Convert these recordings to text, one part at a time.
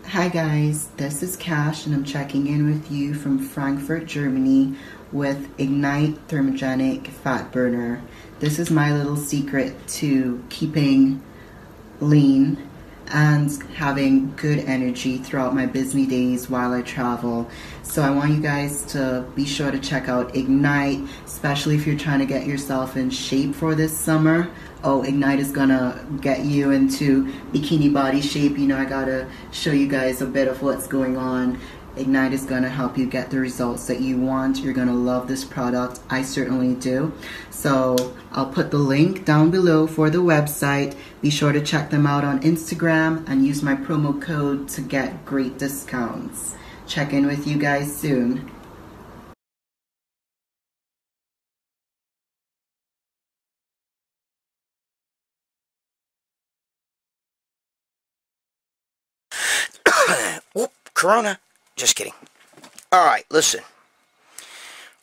Hi guys, this is Cash and I'm checking in with you from Frankfurt, Germany with Ignite Thermogenic Fat Burner. This is my little secret to keeping lean and having good energy throughout my busy days while I travel. So I want you guys to be sure to check out Ignite, especially if you're trying to get yourself in shape for this summer. Oh, Ignite is gonna get you into bikini body shape. You know, I gotta show you guys a bit of what's going on. Ignite is gonna help you get the results that you want. You're gonna love this product. I certainly do. So I'll put the link down below for the website. Be sure to check them out on Instagram and use my promo code to get great discounts. Check in with you guys soon. Whoop, Corona. Just kidding. Alright, listen.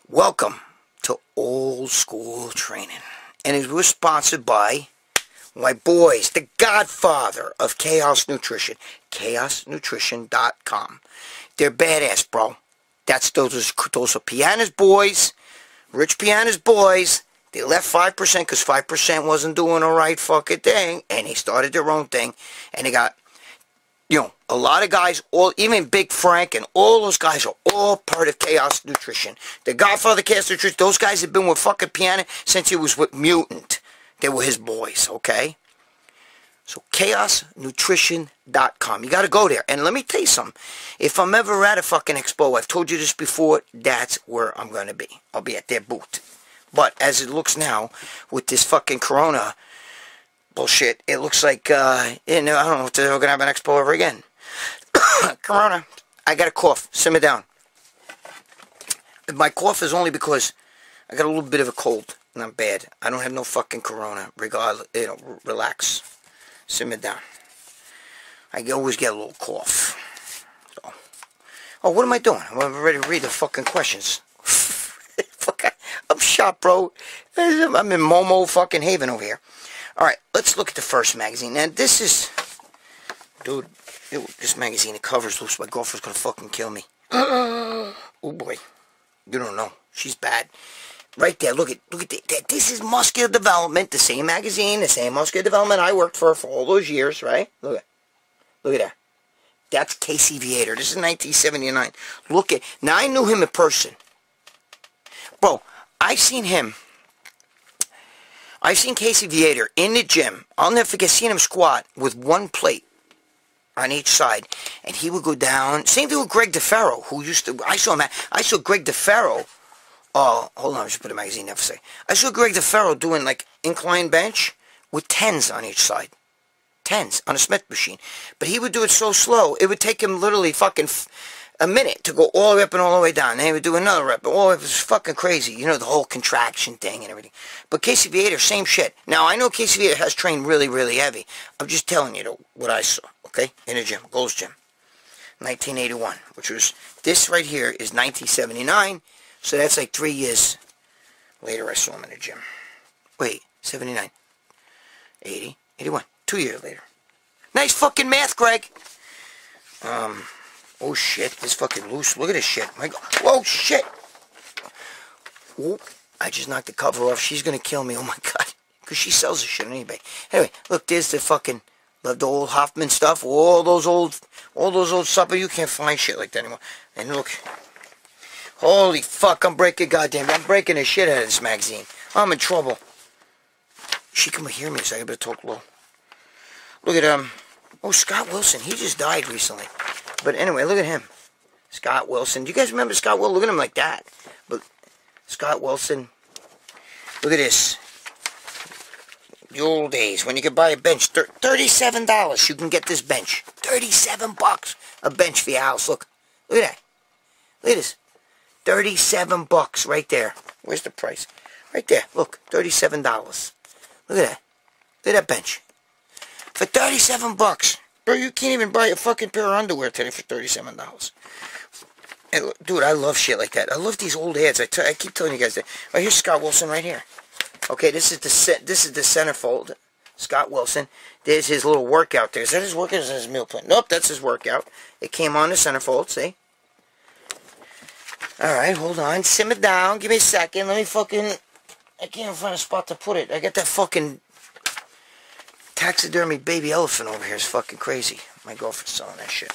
Welcome to Old School Training. And it was sponsored by my boys, the godfather of Chaos Nutrition. ChaosNutrition.com. They're badass, bro. Those are Piana's boys. Rich Piana's boys. They left 5% because 5% wasn't doing a right fucking thing. And they started their own thing. And they got, you know, a lot of guys, even Big Frank and all those guys are all part of Chaos Nutrition. The godfather of Chaos Nutrition, those guys have been with fucking Piana since he was with Mutant. They were his boys, okay? So, ChaosNutrition.com. You got to go there. And let me tell you something. If I'm ever at a fucking expo, I've told you this before, that's where I'm going to be. I'll be at their booth. But as it looks now, with this fucking Corona bullshit, it looks like, you know, I don't know if they're going to have an expo ever again. Corona, I got a cough. Simmer down. My cough is only because I got a little bit of a cold. Not bad. I don't have no fucking Corona. Regardless, you know, relax. Simmer down. I always get a little cough. So. Oh, what am I doing? I'm ready to read the fucking questions. Fuck, I'm shot, bro. I'm in Momo fucking Haven over here. Alright, let's look at the first magazine. And this is... Dude, this magazine, the cover's loose. My girlfriend's gonna fucking kill me. Oh boy. You don't know. She's bad. Right there, look at that. This is Muscular Development, the same magazine, the same Muscular Development I worked for all those years, right? Look at that. That's Casey Viator. This is 1979. Look at, now I knew him in person. Bro, I've seen Casey Viator in the gym. I'll never forget seeing him squat with one plate on each side, and he would go down. Same thing with Greg DeFaro, who used to, I saw Greg DeFaro. Oh, hold on, I just put a magazine there for a second. I saw Greg DeFaro doing like incline bench with 10s on each side. 10s on a Smith machine. But he would do it so slow, it would take him literally fucking a minute to go all the way up and all the way down. And he would do another rep. Oh, it was fucking crazy. You know, the whole contraction thing and everything. But Casey Viator, same shit. Now, I know Casey Viator has trained really, really heavy. I'm just telling you what I saw, okay? In a gym, Gold's Gym. 1981, which was, this right here is 1979, so that's like 3 years later I saw him in the gym. Wait, 79, 80, 81, 2 years later. Nice fucking math, Greg. Oh shit, this fucking loose. Look at this shit. My God. Whoa, shit. Whoop. I just knocked the cover off. She's gonna kill me. Oh my God. Because she sells this shit on eBay. Anyway, look, there's the fucking, the old Hoffman stuff. All those old supper. You can't find shit like that anymore. And look. Holy fuck, I'm breaking the shit out of this magazine. I'm in trouble. She can hear me, so I better talk low. Look at, oh, Scott Wilson. He just died recently. But anyway, look at him. Scott Wilson. Do you guys remember Scott Wilson? Look at him like that. But Scott Wilson. Look at this. The old days when you could buy a bench. $37 you can get this bench. $37 a bench for your house. Look. Look at that. Look at this. $37 right there. Where's the price? Right there. Look. $37. Look at that. Look at that bench. For $37. Bro, you can't even buy a fucking pair of underwear today for $37. And, dude, I love shit like that. I love these old ads. I keep telling you guys that. Oh, here's Scott Wilson right here. Okay, this is the centerfold. Scott Wilson. There's his little workout there. Is that his workout or is that his meal plan? Nope, that's his workout. It came on the centerfold, see? Alright, hold on. Simmer down. Give me a second. Let me fucking... I can't find a spot to put it. I got that fucking... taxidermy baby elephant over here is fucking crazy. My girlfriend's selling that shit.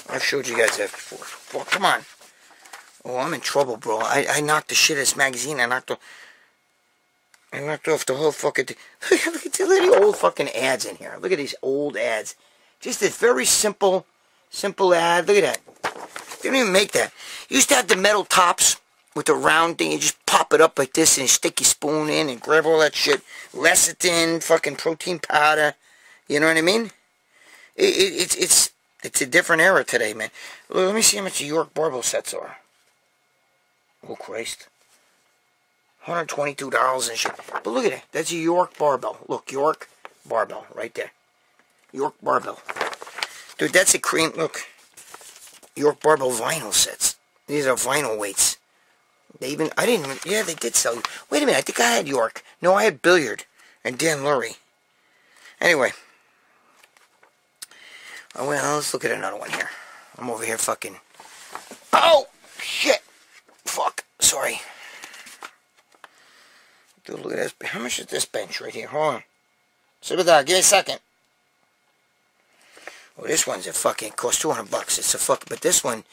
I've showed you guys that before. Well, come on. Oh, I'm in trouble, bro. I knocked the shit out of this magazine. I knocked off the whole fucking thing. Look at the old fucking ads in here. Look at these old ads. Just a very simple ad. Look at that. They don't even make that. You used to have the metal tops with the round thing. You just pop it up like this and stick your spoon in and grab all that shit. Lecithin, fucking protein powder. You know what I mean? It's a different era today, man. Let me see how much the York barbell sets are. Oh, Christ. $122 and shit. But look at it. That's a York barbell. Look, York barbell right there. York barbell. Dude, that's a cream. Look. York barbell vinyl sets. These are vinyl weights. They did sell you. Wait a minute, I think I had York. No, I had Billiard and Dan Lurie. Anyway. Oh, well, let's look at another one here. I'm over here fucking... Oh! Shit! Fuck. Sorry. Dude, look at this. How much is this bench right here? Hold on. Sit it down. Give me a second. Well, this one's a fucking... costs $200. It's a fucking... But this one...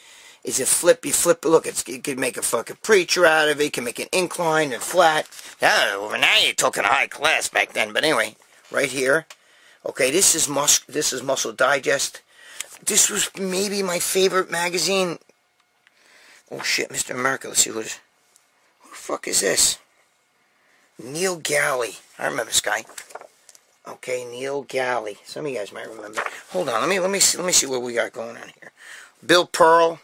is a flip, you flip, look, you can make a fucking preacher out of it, you can make an incline and flat. Well, now you're talking high class back then, but anyway, right here, okay, this is Muscle Digest. This was maybe my favorite magazine. Oh shit, Mr. America, let's see who the fuck is this? Neil Galley. I remember this guy. Okay, Neil Galley. Some of you guys might remember. Hold on, let me see what we got going on here. Bill Pearl.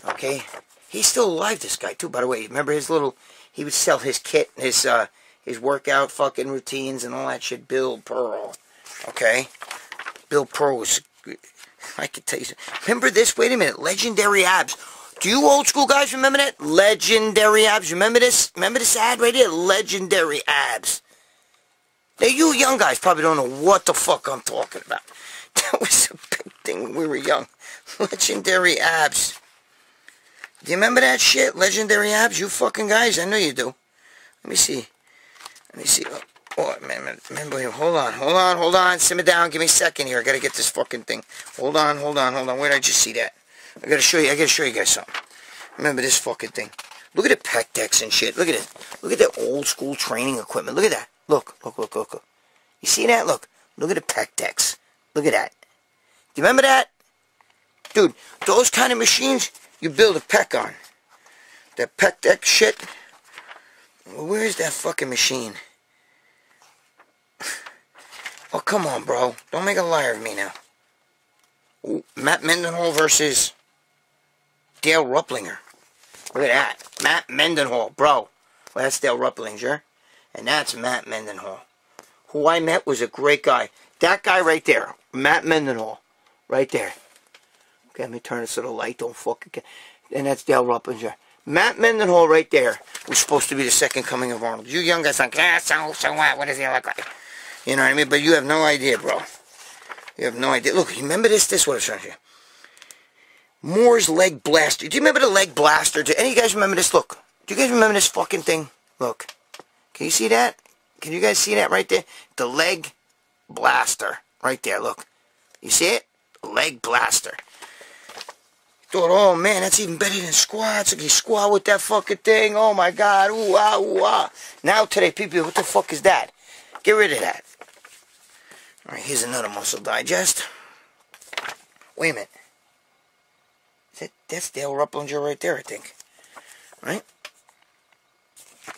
Okay, he's still alive, this guy, too, by the way. Remember his little, he would sell his kit, his workout fucking routines and all that shit. Bill Pearl, okay? Bill Pearl was, I can tell you, remember this? Wait a minute, Legendary Abs. Do you old school guys remember that? Legendary Abs, remember this? Remember this ad right here? Legendary Abs. Now, you young guys probably don't know what the fuck I'm talking about. That was a big thing when we were young. Legendary Abs. Do you remember that shit? Legendary Abs? You fucking guys? I know you do. Let me see. Oh, man. Remember, hold on. Simmer down. Give me a second here. I gotta get this fucking thing. Hold on. Where did I just see that? I gotta show you guys something. Remember this fucking thing. Look at the pec decks and shit. Look at it. Look at that old school training equipment. Look at that. Look. You see that? Look at the pec decks. Look at that. Do you remember that? Dude, those kind of machines, you build a pec on. That pec deck shit. Where's that fucking machine? Oh, come on, bro. Don't make a liar of me now. Ooh, Matt Mendenhall versus Dale Rupplinger. Look at that. Matt Mendenhall, bro. Well, that's Dale Rupplinger. And that's Matt Mendenhall. Who I met was a great guy. That guy right there. Matt Mendenhall. Right there. Okay, let me turn this so the light don't fucking get... And that's Dale Rupplinger. Matt Mendenhall right there was supposed to be the second coming of Arnold. You young guys think, so what? What does he look like? You know what I mean? But you have no idea, bro. You have no idea. Look, you remember this? This is what I'm showing you. Moore's leg blaster. Do you remember the leg blaster? Do any of you guys remember this? Look. Do you guys remember this fucking thing? Look. Can you see that? Can you guys see that right there? The leg blaster. Right there, look. You see it? Leg blaster. Thought, oh man, that's even better than squats. If you squat with that fucking thing, oh my god, ooh ah, ooh ah. Now today, people, what the fuck is that? Get rid of that. Alright, here's another muscle digest. Wait a minute. That's Dale Rupplinger right there, I think. Right?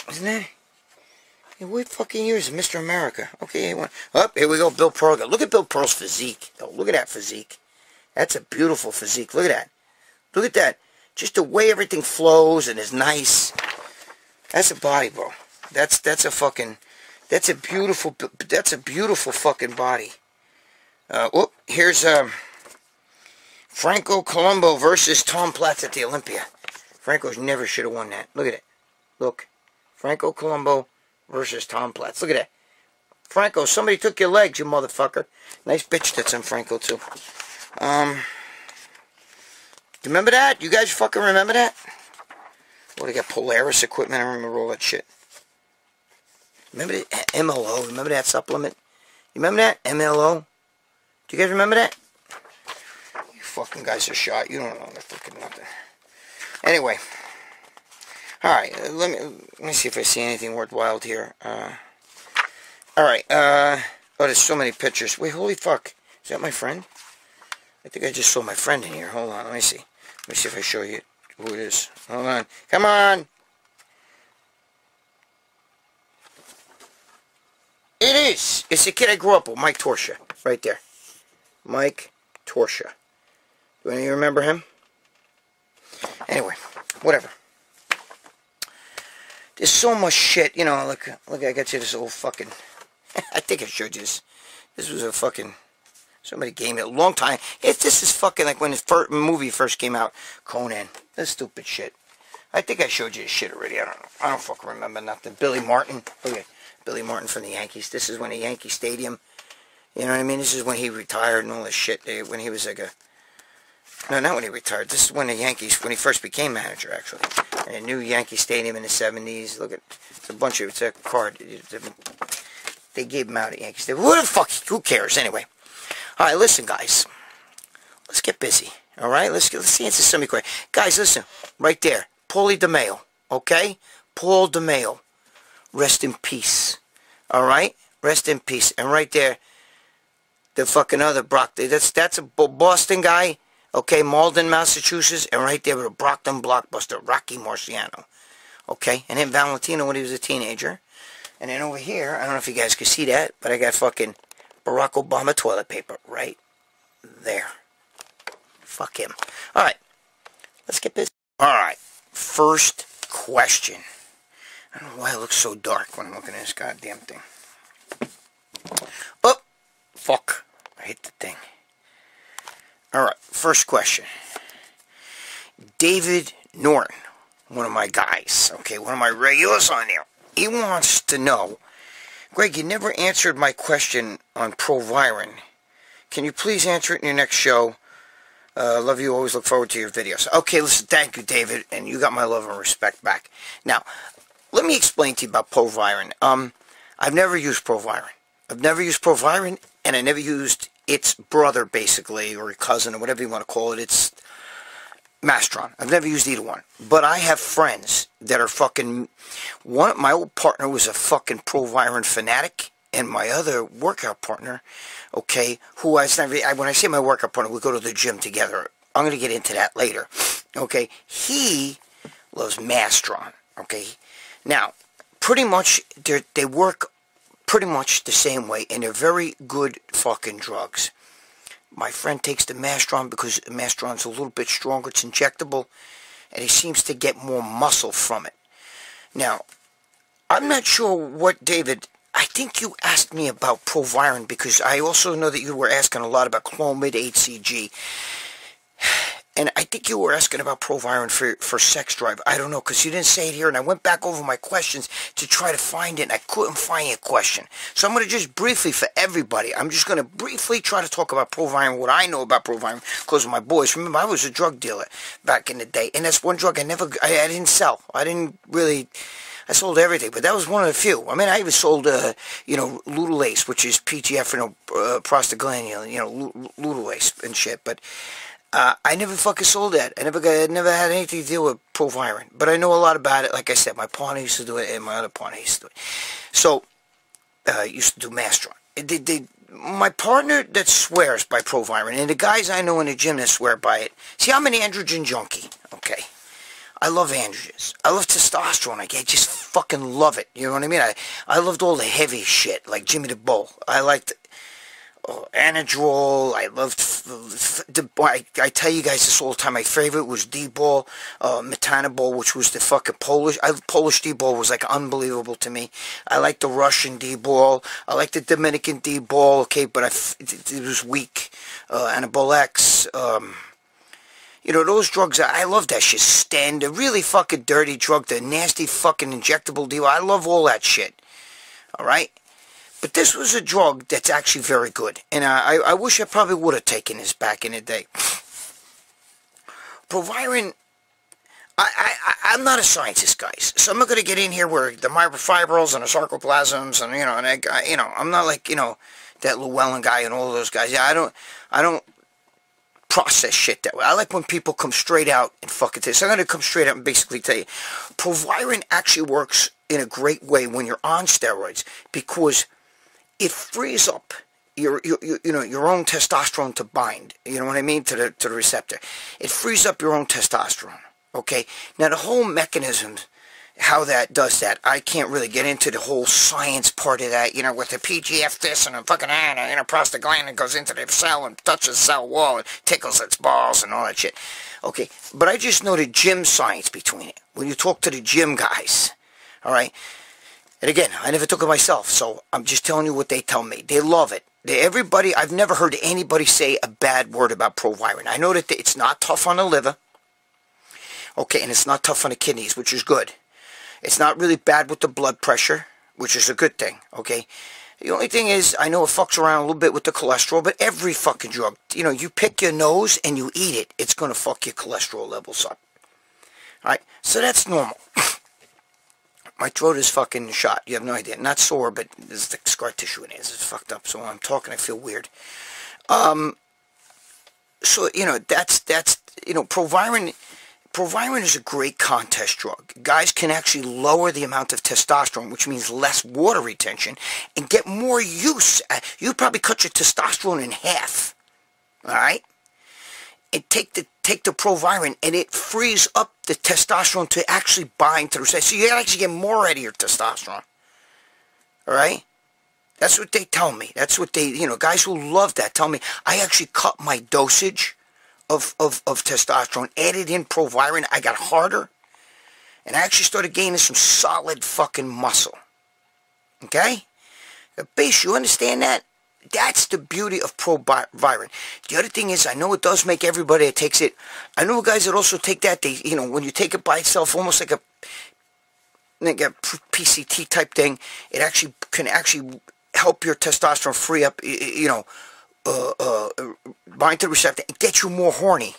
Isn't that? Hey, what fucking year is it? Mr. America. Okay, up, here we go, Bill Pearl. Look at Bill Pearl's physique. Oh, look at that physique. That's a beautiful physique. Look at that. Look at that. Just the way everything flows and is nice. That's a body, bro. That's a fucking... That's a beautiful fucking body. Here's Franco Colombo versus Tom Platts at the Olympia. Franco's never should have won that. Look at it. Look. Franco Colombo versus Tom Platts. Look at that. Franco, somebody took your legs, you motherfucker. Nice bitch tits on Franco, too. Do you remember that? You guys fucking remember that? What, they got Polaris equipment? I remember all that shit. Remember the MLO? Remember that supplement? You remember that? MLO? Do you guys remember that? You fucking guys are shot. You don't know that fucking nothing. Anyway. Alright, let me see if I see anything worthwhile here. Alright, oh, there's so many pictures. Wait, holy fuck. Is that my friend? I think I just saw my friend in here. Hold on, let me see. Let me see if I show you who it is. Hold on. Come on! It is! It's the kid I grew up with, Mike Torsha. Right there. Mike Torsha. Do any of you remember him? Anyway, whatever. There's so much shit, you know, look, I got you this old fucking... I think I showed you this. This was a fucking... Somebody gave me a long time. This is fucking like when the movie first came out. Conan. This stupid shit. I think I showed you this shit already. I don't know. I don't fucking remember nothing. Billy Martin. Look at Billy Martin from the Yankees. This is when the Yankee Stadium... You know what I mean? This is when he retired and all this shit. When he was like a... No, not when he retired. This is when the Yankees... When he first became manager, actually. And a new Yankee Stadium in the 70s. Look at... It's a bunch of... It's a card. They gave him out at Yankee Stadium. Who the fuck... Who cares? Anyway. Alright, listen, guys. Let's get busy. Alright? Let's answer some questions. Guys, listen. Right there. Paulie DeMayo. Okay? Paul DeMayo. Rest in peace. Alright? Rest in peace. And right there... The fucking other Brock... That's a Boston guy... Okay, Malden, Massachusetts, and right there with a Brockton blockbuster, Rocky Marciano. Okay, and then Valentino when he was a teenager. And then over here, I don't know if you guys can see that, but I got fucking Barack Obama toilet paper right there. Fuck him. Alright, let's get busy. Alright, first question. I don't know why it looks so dark when I'm looking at this goddamn thing. Oh, fuck. I hit the thing. Alright, first question. David Norton, one of my guys, okay, one of my regulars on there. He wants to know, Greg, you never answered my question on Proviron. Can you please answer it in your next show? Love you, always look forward to your videos. Okay, listen, thank you, David, and you got my love and respect back. Now, let me explain to you about Proviron. I've never used Proviron. I've never used Proviron, and I never used its brother, basically, or cousin, or whatever you want to call it. It's Mastron. I've never used either one. But I have friends that are fucking... My old partner was a fucking Proviron fanatic, and my other workout partner, okay, who I... When I say my workout partner, we go to the gym together. I'm going to get into that later. Okay? He loves Mastron. Okay? Now, pretty much, they work pretty much the same way, and they're very good fucking drugs. My friend takes the Mastron because Mastron's a little bit stronger. It's injectable, and he seems to get more muscle from it. Now, I'm not sure what David, I think you asked me about Proviron because I also know that you were asking a lot about Clomid HCG. And I think you were asking about Proviron for sex drive. I don't know, because you didn't say it here, and I went back over my questions to try to find it, and I couldn't find your question. So I'm going to just briefly, for everybody, I'm just going to briefly try to talk about Proviron, what I know about Proviron, because of my boys. Remember, I was a drug dealer back in the day, and that's one drug I didn't sell. I sold everything, but that was one of the few. I mean, I even sold, Ludulase, which is PGF, prostaglandin, Ludulase and shit, but I never fucking sold that. I never had anything to do with Proviron. But I know a lot about it. Like I said, my partner used to do it, and my other partner used to do it. So, used to do Mastron. My partner that swears by Proviron, and the guys I know in the gym that swear by it. See, I'm an androgen junkie, okay? I love androgens. I love testosterone. I just fucking love it. You know what I mean? I loved all the heavy shit, like Jimmy the Bull. I liked Anadrol. I loved I tell you guys this all the time. My favorite was D-ball, metanabol, which was the fucking Polish D-ball was like unbelievable to me. I like the Russian D-ball. I like the Dominican D-ball. Okay, but it was weak. Anabol X. Those drugs, I love that shit. The really fucking dirty drug, the nasty fucking injectable deal. I love all that shit. Alright? But this was a drug that's actually very good. And I wish I probably would have taken this back in the day. Proviron, I'm not a scientist, guys. So I'm not going to get in here where the myofibrils and the sarcoplasms and, I'm not like, that Llewellyn guy and all those guys. Yeah, I don't process shit that way. I like when people come straight out and fucking tell you. So I'm going to come straight out and basically tell you, Proviron actually works in a great way when you're on steroids because it frees up your own testosterone to bind. You know what I mean? To the receptor. It frees up your own testosterone. Okay. Now the whole mechanism, how that does that, I can't really get into the whole science part of that. With the PGF this and the fucking prostaglandin goes into the cell and touches the cell wall and tickles its balls and all that shit. Okay. But I just know the gym science between it. When you talk to the gym guys, all right. And again, I never took it myself, so I'm just telling you what they tell me. They love it. I've never heard anybody say a bad word about Proviron. I know that it's not tough on the liver, okay, and it's not tough on the kidneys, which is good. It's not really bad with the blood pressure, which is a good thing, okay? The only thing is, I know it fucks around a little bit with the cholesterol, but every fucking drug, you pick your nose and you eat it, it's going to fuck your cholesterol levels up. Alright, so that's normal. My throat is fucking shot. You have no idea. Not sore, but there's the scar tissue in it. It's fucked up. So when I'm talking, I feel weird. So, that's Proviron is a great contest drug. Guys can actually lower the amount of testosterone, which means less water retention, and get more use. You probably cut your testosterone in half. All right? And take the Proviron, and it frees up the testosterone to actually bind to the receptor. So you actually get more out of your testosterone. All right? That's what they tell me. That's what they, guys who love that tell me. I actually cut my dosage of testosterone, added in Proviron. I got harder, and I actually started gaining some solid fucking muscle. Okay? The base, you understand that? That's the beauty of Proviron. The other thing is, I know it does make everybody that takes it. I know guys that also take that. They, when you take it by itself, almost like a PCT type thing, it actually can help your testosterone free up. Bind to the receptor and get you more horny.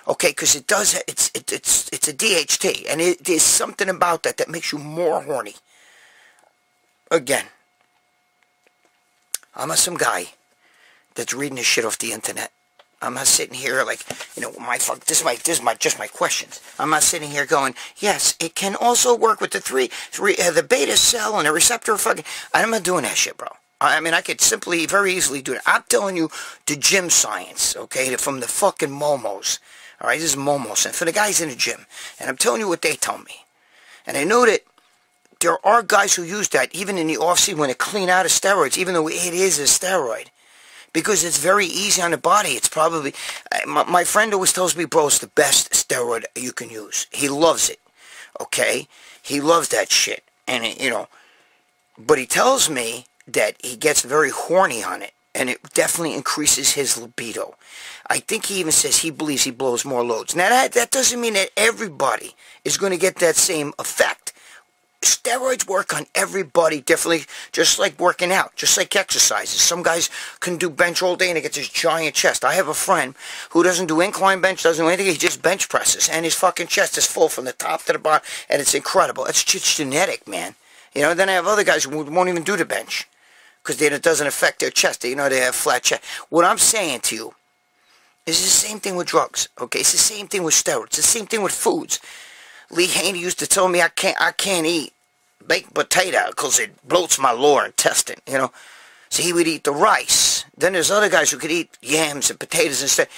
Okay, because it does. It's a DHT, and there's something about that makes you more horny. Again. I'm not some guy that's reading this shit off the internet. I'm not sitting here like, this is just my questions. I'm not sitting here going, yes, it can also work with the beta cell and the receptor fucking. I'm not doing that shit, bro. I mean, I could very easily do it. I'm telling you the gym science, okay, from the fucking momos. All right, this is momos, and for the guys in the gym. And I'm telling you what they tell me. And I know that there are guys who use that even in the off-season when they clean out of steroids, even though it is a steroid. Because it's very easy on the body. It's probably... My friend always tells me, bro, it's the best steroid you can use. He loves it. Okay? He loves that shit. And, But he tells me that he gets very horny on it, and it definitely increases his libido. I think he even says he believes he blows more loads. Now, that doesn't mean that everybody is going to get that same effect. Steroids work on everybody differently, just like working out, just like exercises. Some guys can do bench all day and they get this giant chest. I have a friend who doesn't do incline bench, doesn't do anything, he just bench presses, and his fucking chest is full from the top to the bottom, and it's incredible. It's just genetic, man. You know, then I have other guys who won't even do the bench because it doesn't affect their chest. You know, they have flat chest. What I'm saying to you is the same thing with drugs, okay? It's the same thing with steroids. It's the same thing with foods. Lee Haney used to tell me I can't eat baked potato because it bloats my lower intestine, you know. So he would eat the rice. Then there's other guys who could eat yams and potatoes instead.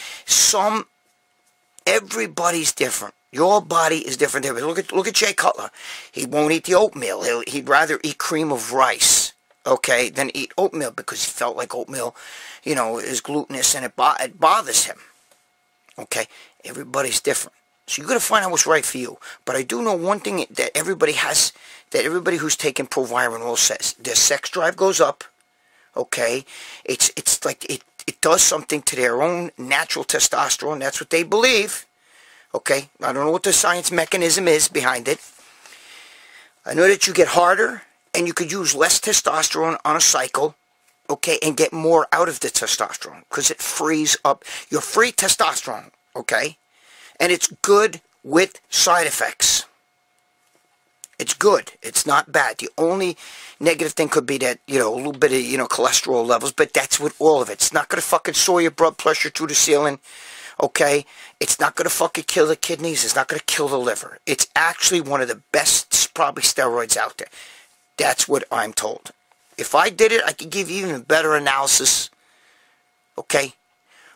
Everybody's different. Your body is different. Look at Jay Cutler. He won't eat the oatmeal. He'd rather eat cream of rice, okay, than eat oatmeal because he felt like oatmeal, you know, is glutinous and it bothers him. Okay, everybody's different. So you got to find out what's right for you. But I do know one thing that everybody who's taken Proviron says. Their sex drive goes up, okay? It's like it does something to their own natural testosterone. That's what they believe. Okay, I don't know what the science mechanism is behind it. I know that you get harder and you could use less testosterone on a cycle, okay, and get more out of the testosterone because it frees up your free testosterone, okay? And it's good with side effects. It's good. It's not bad. The only negative thing could be that, you know, a little bit of, you know, cholesterol levels, but that's with all of it. It's not going to fucking soar your blood pressure to the ceiling. Okay, it's not going to fucking kill the kidneys. It's not going to kill the liver. It's actually one of the best, probably, steroids out there. That's what I'm told. If I did it, I could give you even better analysis. Okay?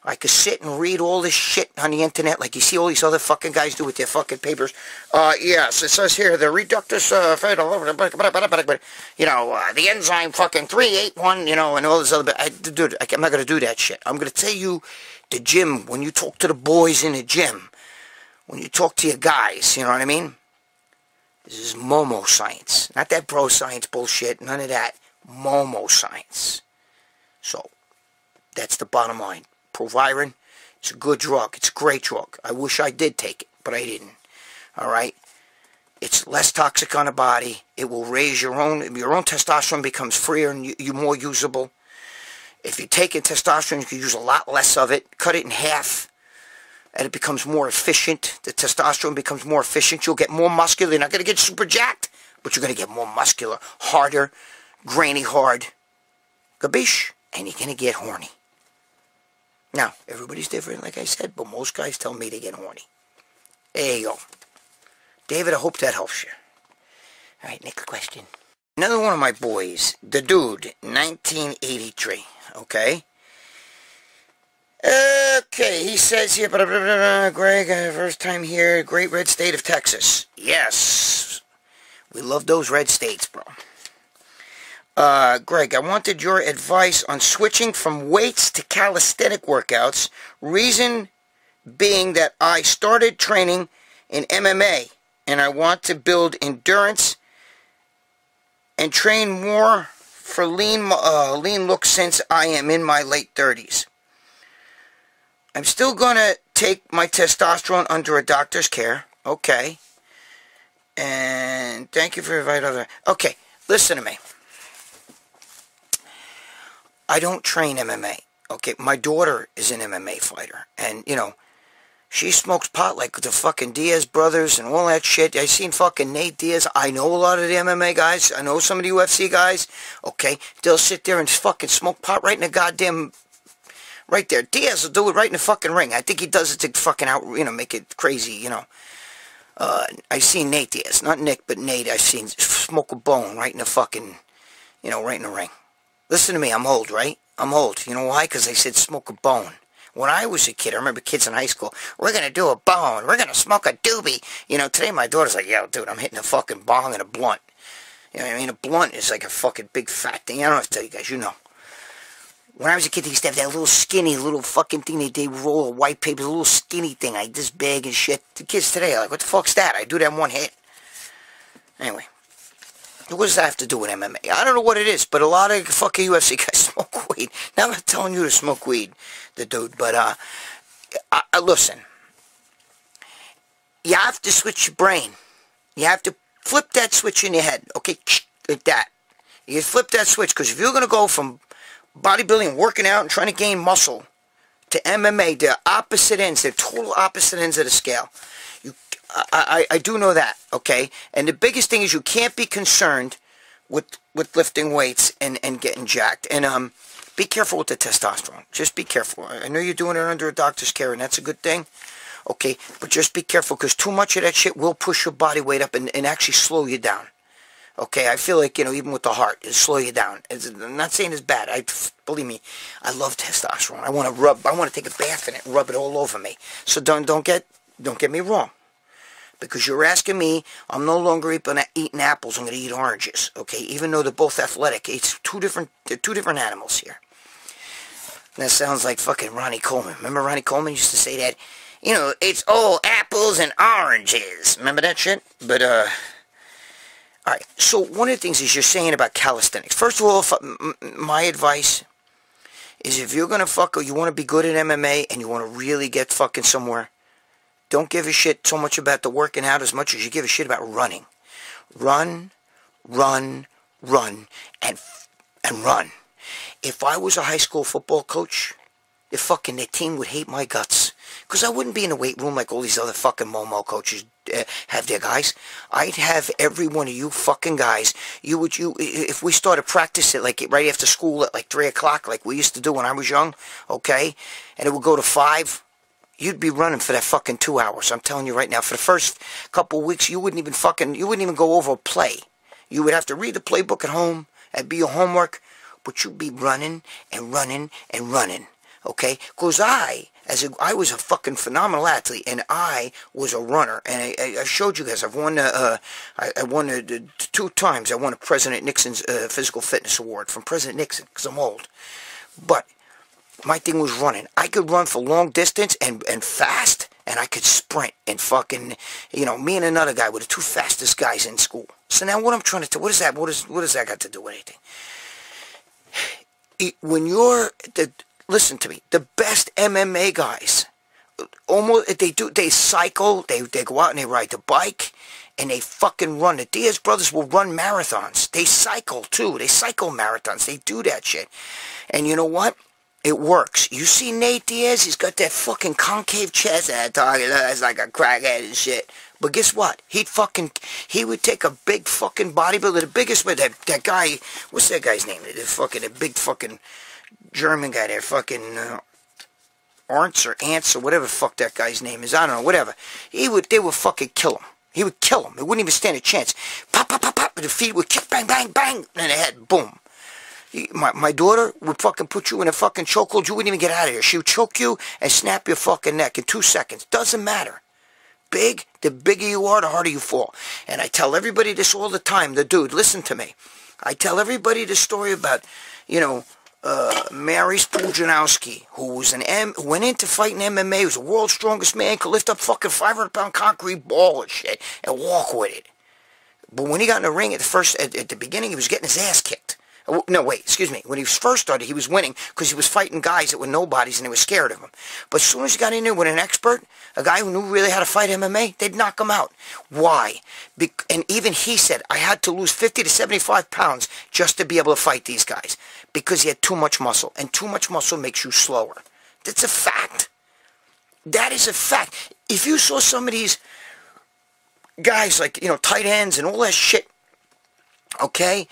I could sit and read all this shit on the internet like you see all these other fucking guys do with their fucking papers. Yes, it says here, the reductus, you know, the enzyme fucking 381, you know, and all this other bit. Dude, I'm not going to do that shit. I'm going to tell you the gym, when you talk to the boys in the gym, when you talk to your guys, you know what I mean? This is Momo science. Not that bro science bullshit, none of that. Momo science. So, that's the bottom line. Proviron, it's a good drug. It's a great drug. I wish I did take it, but I didn't. Alright? It's less toxic on the body. It will raise your own testosterone becomes freer and you're more usable. If you're taking testosterone, you can use a lot less of it. Cut it in half, and it becomes more efficient. The testosterone becomes more efficient. You'll get more muscular. You're not going to get super jacked, but you're going to get more muscular, harder, grainy hard. Gabish? And you're going to get horny. Now, everybody's different, like I said, but most guys tell me they get horny. There you go. David, I hope that helps you. All right, next question. Another one of my boys, the dude, 1983, okay? Okay, he says here, Greg, first time here, great red state of Texas. Yes, we love those red states, bro. Greg, I wanted your advice on switching from weights to calisthenic workouts. Reason being that I started training in MMA, and I want to build endurance and train more for lean look since I am in my late 30s. I'm still going to take my testosterone under a doctor's care. Okay. And thank you for inviting. Okay, listen to me. I don't train MMA. Okay, my daughter is an MMA fighter. And, you know, she smokes pot like the fucking Diaz brothers and all that shit. I seen fucking Nate Diaz. I know a lot of the MMA guys. I know some of the UFC guys. Okay, they'll sit there and fucking smoke pot right in the goddamn... Right there. Diaz will do it right in the fucking ring. I think he does it to fucking out, you know, make it crazy, you know. I seen Nate Diaz. Not Nick, but Nate. I seen smoke a bone right in the fucking, you know, right in the ring. Listen to me, I'm old, right? I'm old. You know why? Because I said smoke a bone. When I was a kid, I remember kids in high school, we're going to do a bone. We're going to smoke a doobie. You know, today my daughter's like, yo, dude, I'm hitting a fucking bong and a blunt. You know what I mean? A blunt is like a fucking big fat thing. I don't have to tell you guys, you know. When I was a kid, they used to have that little skinny little fucking thing they roll a white paper, a little skinny thing, like this big and shit. The kids today are like, what the fuck's that? I do that in one hit. Anyway. What does that have to do with MMA? I don't know what it is, but a lot of fucking UFC guys smoke weed. Now I'm not telling you to smoke weed, the dude, but listen. You have to switch your brain. You have to flip that switch in your head, okay? Like that. You flip that switch, because if you're going to go from bodybuilding, working out, and trying to gain muscle to MMA, they're opposite ends. They're total opposite ends of the scale. I do know that, okay? And the biggest thing is you can't be concerned with lifting weights and getting jacked. And be careful with the testosterone. Just be careful. I know you're doing it under a doctor's care, and that's a good thing. Okay, but just be careful, because too much of that shit will push your body weight up and actually slow you down. Okay, I feel like, you know, even with the heart, it'll slow you down. I'm not saying it's bad. Believe me, I love testosterone. I want to take a bath in it and rub it all over me. So don't get me wrong. Because you're asking me, I'm no longer eating apples, I'm going to eat oranges. Okay, even though they're both athletic. They're two different animals here. That sounds like fucking Ronnie Coleman. Remember Ronnie Coleman used to say that? You know, it's all apples and oranges. Remember that shit? But, alright. So, one of the things is you're saying about calisthenics. First of all, my advice is if you're gonna you want to be good at MMA and you want to really get fucking somewhere, don't give a shit so much about the working out as much as you give a shit about running. Run, run, run, and run. If I was a high school football coach, the team would hate my guts. Because I wouldn't be in the weight room like all these other fucking Momo coaches have their guys. I'd have every one of you fucking guys. If we started practice at like right after school at like 3 o'clock, like we used to do when I was young, okay, and it would go to 5, you'd be running for that fucking 2 hours. I'm telling you right now. For the first couple of weeks, you wouldn't even go over a play. You would have to read the playbook at home. That'd be your homework. But you'd be running and running and running. Okay? Because I was a fucking phenomenal athlete, and I was a runner. And I showed you guys, I won 2 times. I won a President Nixon's Physical Fitness Award from President Nixon, because I'm old. But my thing was running. I could run for long distance and fast, and I could sprint and fucking, you know, me and another guy were the 2 fastest guys in school. So now what I'm trying to do, what is that? What does that got to do with anything? Listen to me, the best MMA guys, they cycle, they go out and they ride the bike, and they fucking run. The Diaz brothers will run marathons. They cycle too. They cycle marathons. They do that shit. And you know what? It works. You see Nate Diaz? He's got that fucking concave chest that target. That's like a crackhead and shit. But guess what? He would take a big fucking bodybuilder, the biggest, that guy, what's that guy's name? The big fucking German guy there, fucking Ernst or Ants or whatever the fuck that guy's name is. I don't know, whatever. They would fucking kill him. He would kill him. It wouldn't even stand a chance. Pop, pop, pop, pop, and the feet would kick, bang, bang, bang, and the head, boom. My daughter would fucking put you in a fucking chokehold. You wouldn't even get out of here. She would choke you and snap your fucking neck in 2 seconds. Doesn't matter. The bigger you are, the harder you fall. And I tell everybody this all the time. The dude, listen to me. I tell everybody the story about, you know, Mary Spuljanowski, who went into fighting MMA, was the world's strongest man, could lift up fucking 500-pound concrete ball and shit, and walk with it. But when he got in the ring at the beginning, he was getting his ass kicked. No, wait, excuse me. When he first started, he was winning because he was fighting guys that were nobodies and they were scared of him. But as soon as he got in there with an expert, a guy who knew really how to fight MMA, they'd knock him out. Why? And even he said, I had to lose 50 to 75 pounds just to be able to fight these guys because he had too much muscle, and too much muscle makes you slower. That's a fact. That is a fact. If you saw some of these guys like, you know, tight ends and all that shit, okay,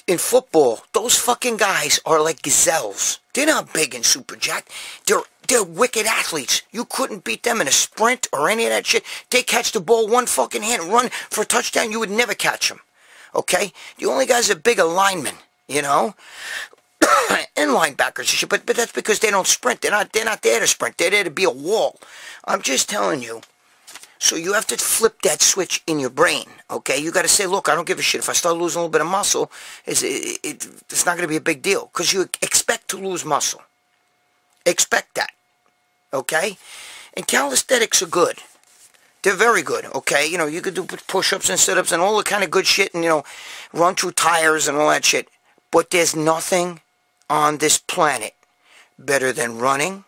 in football, those fucking guys are like gazelles. They're not big and super jacked. They're wicked athletes. You couldn't beat them in a sprint or any of that shit. They catch the ball one fucking hand and run for a touchdown. You would never catch them. Okay? The only guys that are big are linemen, you know? And linebackers and shit. But that's because they don't sprint. They're not there to sprint. They're there to be a wall. I'm just telling you. So you have to flip that switch in your brain, okay? You got to say, look, I don't give a shit. If I start losing a little bit of muscle, it's not going to be a big deal. Because you expect to lose muscle. Expect that, okay? And calisthenics are good. They're very good, okay? You know, you could do push-ups and sit-ups and all the kind of good shit and, you know, run through tires and all that shit. But there's nothing on this planet better than running,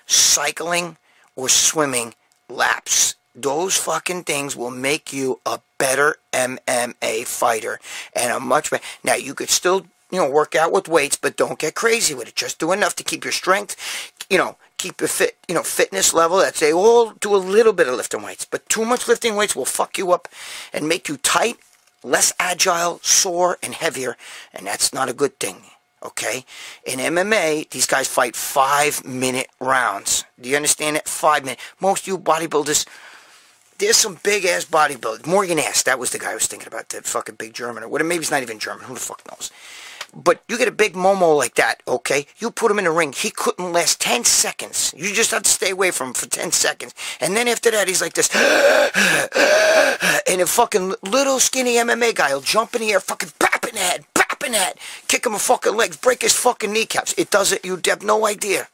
cycling, or swimming laps. Those fucking things will make you a better MMA fighter and a much better. Now, you could still, you know, work out with weights, but don't get crazy with it. Just do enough to keep your strength, you know, keep your fitness level. That's they all do a little bit of lifting weights, but too much lifting weights will fuck you up and make you tight, less agile, sore, and heavier, and that's not a good thing. Okay? In MMA, these guys fight 5-minute rounds. Do you understand that? 5 minutes. Most of you bodybuilders, there's some big-ass bodybuilders. Morgan Ass, that was the guy I was thinking about, the fucking big German. Or whatever, maybe he's not even German. Who the fuck knows? But you get a big Momo like that, okay? You put him in the ring, he couldn't last 10 seconds. You just have to stay away from him for 10 seconds. And then after that, he's like this. And a fucking little skinny MMA guy will jump in the air, fucking bap in the head, kick him in fucking legs, break his fucking kneecaps. It doesn't, you have no idea.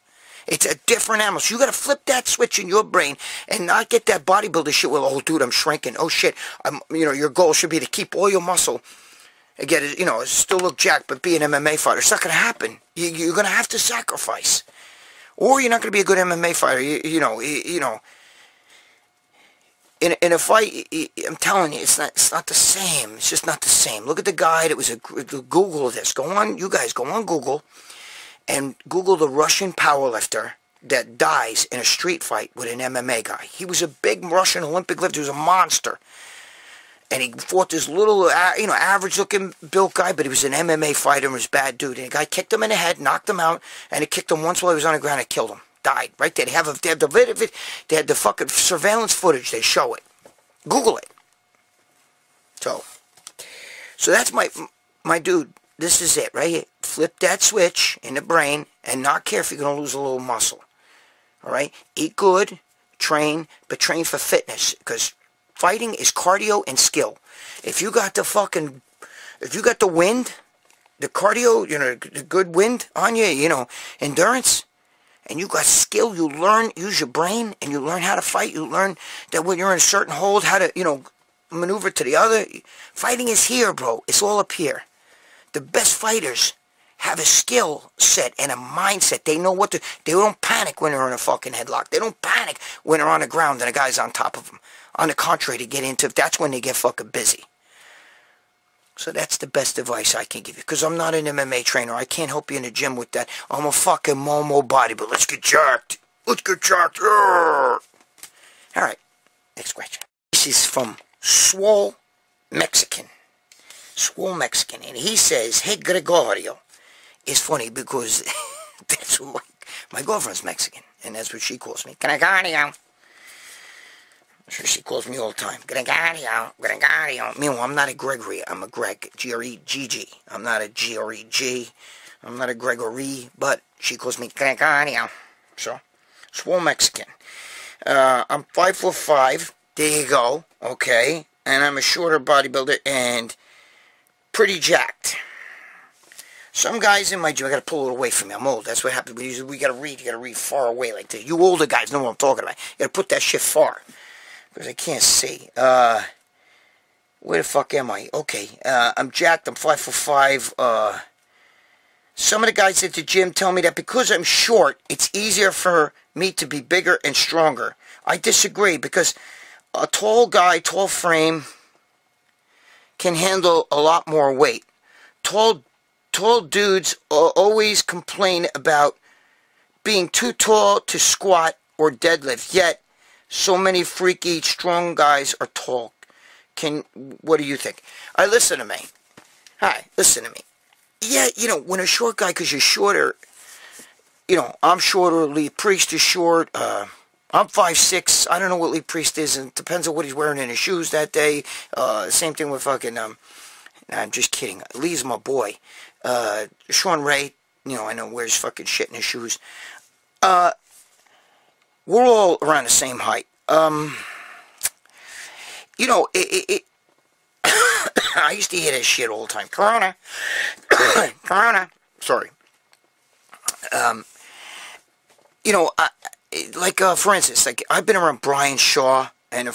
It's a different animal. So you gotta flip that switch in your brain and not get that bodybuilder shit. Well, oh dude, I'm shrinking. Oh shit, you know, your goal should be to keep all your muscle. Again, you know, still look jacked, but be an MMA fighter. It's not gonna happen. You're gonna have to sacrifice, or you're not gonna be a good MMA fighter. You know. In a fight, I'm telling you, it's not the same. It's just not the same. Look at the guy that was Google this. Go on, you guys, go on Google, and Google the Russian powerlifter that dies in a street fight with an MMA guy. He was a big Russian Olympic lifter. He was a monster, and he fought this little, you know, average-looking built guy, but he was an MMA fighter and was a bad dude. And the guy kicked him in the head, knocked him out, and he kicked him once while he was on the ground and killed him. Died right there. They have the fucking surveillance footage. They show it. Google it. So that's my dude. This is it right here. Flip that switch in the brain and not care if you're gonna lose a little muscle. All right. Eat good, train, but train for fitness because fighting is cardio and skill. If you got the wind, the cardio, you know, the good wind on you, you know, endurance. And you got skill, you learn, use your brain, and you learn how to fight. You learn that when you're in a certain hold, how to, you know, maneuver to the other. Fighting is here, bro. It's all up here. The best fighters have a skill set and a mindset. They know what to, they don't panic when they're in a fucking headlock. They don't panic when they're on the ground and a guy's on top of them. On the contrary, that's when they get fucking busy. So that's the best advice I can give you. Because I'm not an MMA trainer. I can't help you in the gym with that. I'm a fucking Momo bodybuilder. Let's get jacked. Let's get jacked. Alright. Next question. This is from Swole Mexican. Swole Mexican. And he says, hey, Gregorio. It's funny because that's what my girlfriend's Mexican. And that's what she calls me. Gregorio. That's what she calls me all the time. Gregorio, Gregorio. Meanwhile, I'm not a Gregory. I'm a Greg. G-R-E-G-G. I'm not a G-R-E-G. I'm not a Gregory, but she calls me Gregorio. So, swole Mexican. I'm 5'5". There you go. Okay. And I'm a shorter bodybuilder and pretty jacked. Some guys in my gym, I gotta pull it away from me. I'm old. That's what happens. We gotta read. You gotta read far away like this. You older guys know what I'm talking about. You gotta put that shit far. Because I can't see. Where the fuck am I? Okay. I'm jacked. I'm 5'5". Some of the guys at the gym tell me that because I'm short, it's easier for me to be bigger and stronger. I disagree because a tall guy, tall frame, can handle a lot more weight. Tall dudes always complain about being too tall to squat or deadlift, yet so many freaky, strong guys are tall. What do you think? All right, listen to me. Hi, listen to me. Yeah, you know, when a short guy, because you're shorter, you know, I'm shorter, Lee Priest is short, I'm 5'6", I don't know what Lee Priest is, and it depends on what he's wearing in his shoes that day. Same thing with fucking, nah, I'm just kidding. Lee's my boy. Sean Ray, you know, I know wears fucking shit in his shoes. We're all around the same height. You know, I used to hear this shit all the time. Corona. Corona. Sorry. You know, like, for instance, like, I've been around Brian Shaw. And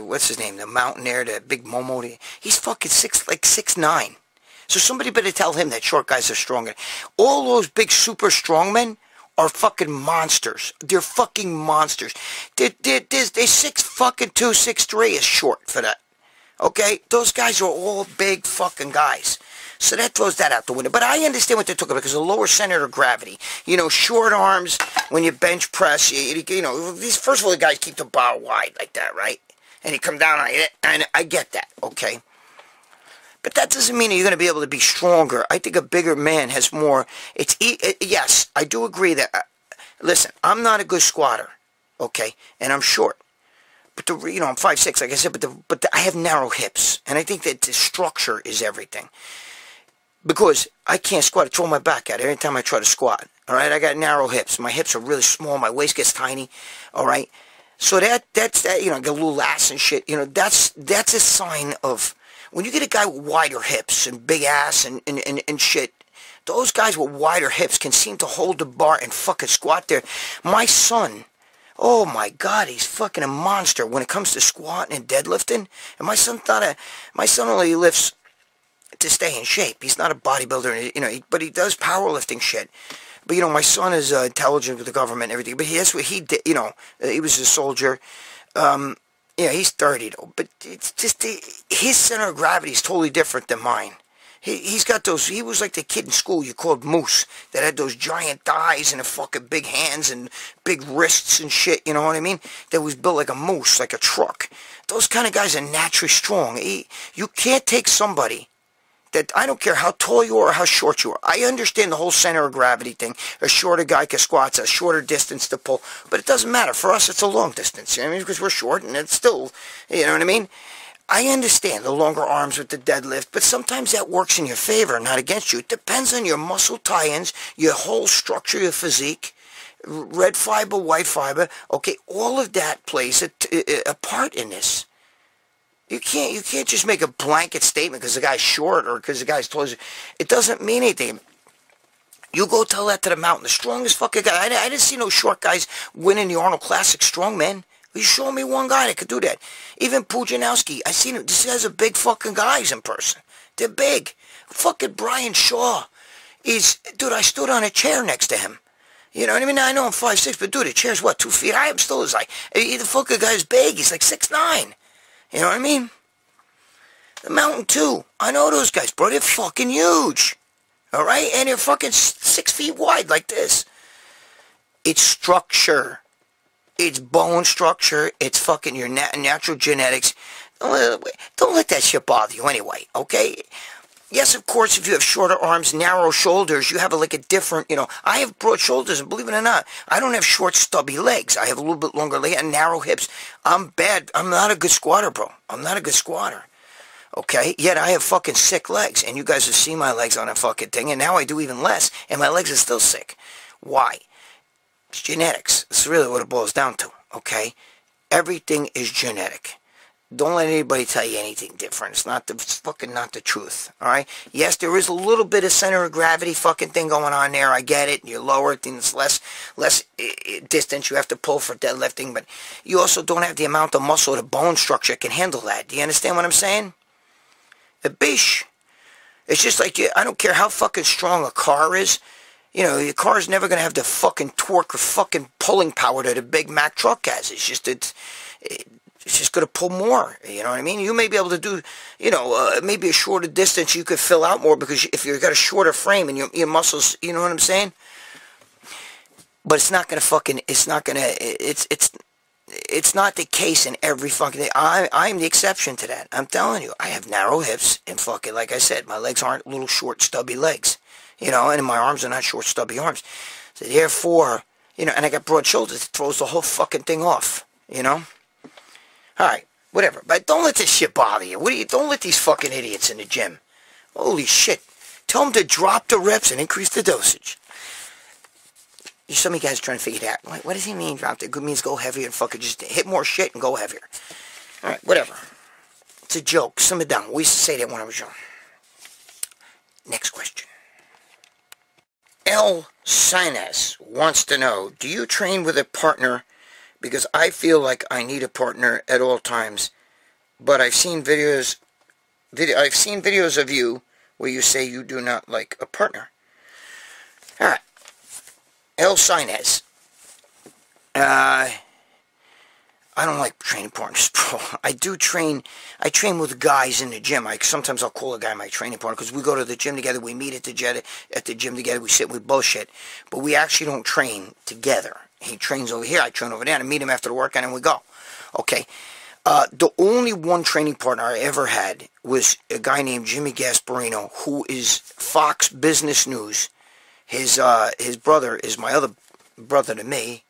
what's his name? The mountain there, the big Momo. He's fucking 6'9". So somebody better tell him that short guys are stronger. All those big super strong men are fucking monsters. They're fucking monsters. They're 6'2", 6'3" is short for that. Okay? Those guys are all big fucking guys. So that throws that out the window. But I understand what they're talking about because the lower center of gravity. You know, short arms, when you bench press, you know, first of all, the guys keep the bar wide like that, right? And you come down on it, and I get that, okay? But that doesn't mean you're going to be able to be stronger. I think a bigger man has more. Yes, I do agree that. Listen, I'm not a good squatter, okay? And I'm short. But I'm 5'6", like I said, but I have narrow hips. And I think that the structure is everything. Because I can't squat. I throw my back out every time I try to squat. All right, I got narrow hips. My hips are really small. My waist gets tiny. All right, so that's that. You know, I get a little ass and shit. You know, that's a sign of when you get a guy with wider hips and big ass and shit. Those guys with wider hips can seem to hold the bar and fucking squat there. My son, oh my God, he's fucking a monster when it comes to squatting and deadlifting. And my son only lifts to stay in shape. He's not a bodybuilder, you know, but he does powerlifting shit. But, you know, my son is intelligent with the government and everything. But that's what he did, you know. He was a soldier. Yeah, he's 30, though. But it's just, his center of gravity is totally different than mine. He's got those, he was like the kid in school you called Moose, that had those giant thighs and the fucking big hands and big wrists and shit, you know what I mean? That was built like a moose, like a truck. Those kind of guys are naturally strong. You can't take somebody that, I don't care how tall you are or how short you are. I understand the whole center of gravity thing. A shorter guy can squat, a shorter distance to pull. But it doesn't matter. For us, it's a long distance. You know what I mean? Because we're short and it's still, you know what I mean? I understand the longer arms with the deadlift, but sometimes that works in your favor, not against you. It depends on your muscle tie-ins, your whole structure, your physique, red fiber, white fiber. Okay, all of that plays a part in this. You can't just make a blanket statement because the guy's short or because the guy's tall. It doesn't mean anything. You go tell that to the mountain. The strongest fucking guy. I didn't see no short guys winning the Arnold Classic strongman. You show me one guy that could do that. Even Pujanowski. I seen him. These guys are big fucking guys in person. They're big. Fucking Brian Shaw. Dude, I stood on a chair next to him. You know what I mean? Now, I know I'm 5'6", but dude, the chair's what, 2 feet high? I'm still as high. The fucking guy's big. He's like 6'9". You know what I mean? The Mountain 2. I know those guys, bro. They're fucking huge. Alright? And they're fucking 6 feet wide like this. It's structure. It's bone structure. It's fucking your natural genetics. Don't let that shit bother you anyway, okay? Yes, of course, if you have shorter arms, narrow shoulders, you have like a different, you know, I have broad shoulders, and believe it or not, I don't have short, stubby legs. I have a little bit longer legs and narrow hips. I'm bad. I'm not a good squatter, bro. I'm not a good squatter. Okay? Yet I have fucking sick legs, and you guys have seen my legs on a fucking thing, and now I do even less, and my legs are still sick. Why? It's genetics. That's really what it boils down to, okay? Everything is genetic. Don't let anybody tell you anything different. It's fucking not the truth, alright? Yes, there is a little bit of center of gravity fucking thing going on there. I get it. You're lower, things less distance you have to pull for deadlifting, but you also don't have the amount of muscle, the bone structure can handle that. Do you understand what I'm saying? A bish. It's just like, I don't care how fucking strong a car is. You know, your car is never going to have the fucking torque or fucking pulling power that a Big Mac truck has. It's just going to pull more, you know what I mean? You may be able to do, you know, maybe a shorter distance you could fill out more because if you've got a shorter frame and your muscles, you know what I'm saying? But it's not going to fucking, it's not the case in every fucking thing. I'm the exception to that. I'm telling you, I have narrow hips and fucking, like I said, my legs aren't little short stubby legs, you know, and my arms are not short stubby arms. So therefore, you know, and I got broad shoulders, it throws the whole fucking thing off, you know? Alright, whatever. But don't let this shit bother you. Don't let these fucking idiots in the gym. Holy shit. Tell them to drop the reps and increase the dosage. Some of you guys are trying to figure it out. Like, what does he mean drop the? It means go heavier and fucking just hit more shit and go heavier. Alright, whatever. It's a joke. Simmer down. We used to say that when I was young. Next question. El Sinus wants to know, do you train with a partner because I feel like I need a partner at all times. But I've seen videos of you where you say you do not like a partner. All right. El Sinez. I don't like training partners, bro. I train with guys in the gym. Sometimes I'll call a guy my training partner because we go to the gym together. We meet at the gym together. We sit with bullshit. But we actually don't train together. He trains over here. I train over there. And I meet him after the workout and we go. Okay. The only one training partner I ever had was a guy named Jimmy Gasparino, who is Fox Business News. His brother is my other brother to me,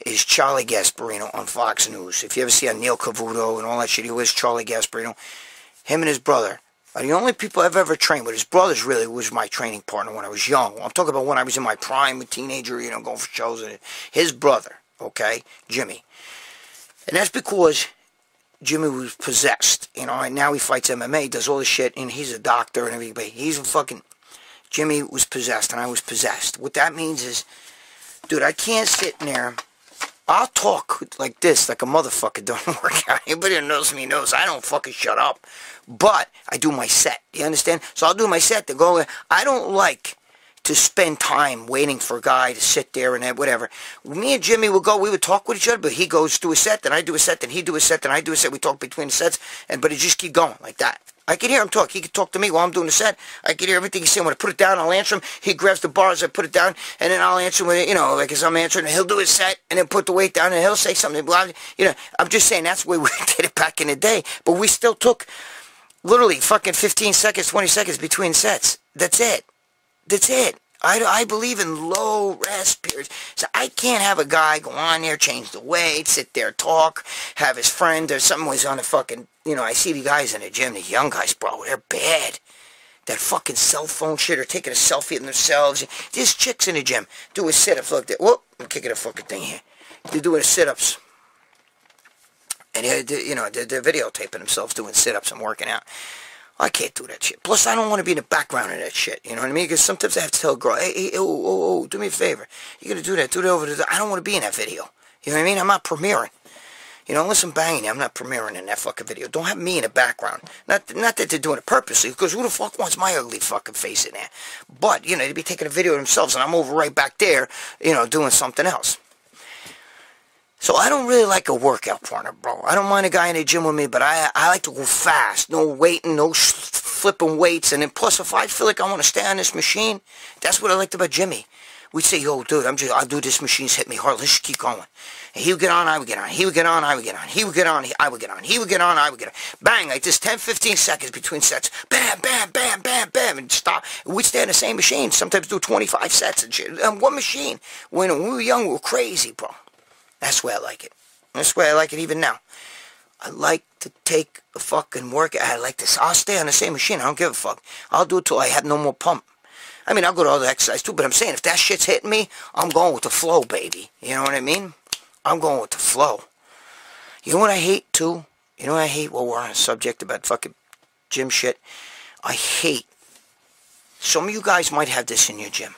is Charlie Gasparino on Fox News. If you ever see on Neil Cavuto and all that shit, he was Charlie Gasparino. Him and his brother are the only people I've ever trained with. His brother's really was my training partner when I was young. I'm talking about when I was in my prime, a teenager, you know, going for shows. His brother, okay, Jimmy. And that's because Jimmy was possessed, you know, and now he fights MMA, does all this shit, and he's a doctor and everything. Jimmy was possessed, and I was possessed. What that means is, dude, I can't sit in there. I'll talk like this, like a motherfucker during a workout. Anybody who knows me knows I don't fucking shut up. But I do my set, you understand? So I'll do my set to go. I don't like to spend time waiting for a guy to sit there and whatever. Me and Jimmy would go, we would talk with each other, but he goes do a set, then I do a set, then he do a set, then I do a set. We talk between the sets, but it just keep going like that. I can hear him talk. He can talk to me while I'm doing the set. I can hear everything he's saying. When I put it down, I'll answer him. He grabs the bars, I put it down, and then I'll answer him with, you know, like as I'm answering, and he'll do his set, and then put the weight down, and he'll say something. You know, I'm just saying that's the way we did it back in the day. But we still took literally fucking 15 seconds, 20 seconds between sets. That's it. That's it. I believe in low rest periods. So I can't have a guy go on there, change the weight, sit there, talk, have his friend or something was on the fucking, you know, I see the guys in the gym, the young guys, bro, they're bad. That fucking cell phone shit or taking a selfie of themselves. There's chicks in the gym doing sit-ups. Look, whoop, I'm kicking a fucking thing here. They're doing sit-ups. And they're, you know, they're videotaping themselves doing sit-ups and working out. I can't do that shit. Plus, I don't want to be in the background of that shit. You know what I mean? Because sometimes I have to tell a girl, hey, oh, do me a favor. You're going to do that. Do that over there. I don't want to be in that video. You know what I mean? I'm not premiering. You know, unless I'm banging you, I'm not premiering in that fucking video. Don't have me in the background. Not that they're doing it purposely, because who the fuck wants my ugly fucking face in there? But, you know, they'd be taking a video of themselves, and I'm over right back there, you know, doing something else. So I don't really like a workout partner, bro. I don't mind a guy in the gym with me, but I like to go fast. No waiting, no flipping weights. And then plus, if I feel like I want to stay on this machine, that's what I liked about Jimmy. We'd say, yo, dude, I'll do this machine's hit me hard. Let's just keep going. And he would get on, I would get on. He would get on, I would get on. He would get on, I would get on. He would get on, I would get on. Bang, like this 10, 15 seconds between sets. Bam, bam, bam, bam, bam, and stop. We'd stay on the same machine. Sometimes do 25 sets and shit. And one machine. When we were young, we were crazy, bro. That's the way I like it. That's the way I like it even now. I like to take a fucking workout. I like this. I'll stay on the same machine. I don't give a fuck. I'll do it till I have no more pump. I mean, I'll go to other exercise too, but I'm saying if that shit's hitting me, I'm going with the flow, baby. You know what I mean? I'm going with the flow. You know what I hate too? You know what I hate? Well, we're on a subject about fucking gym shit. I hate. Some of you guys might have this in your gym.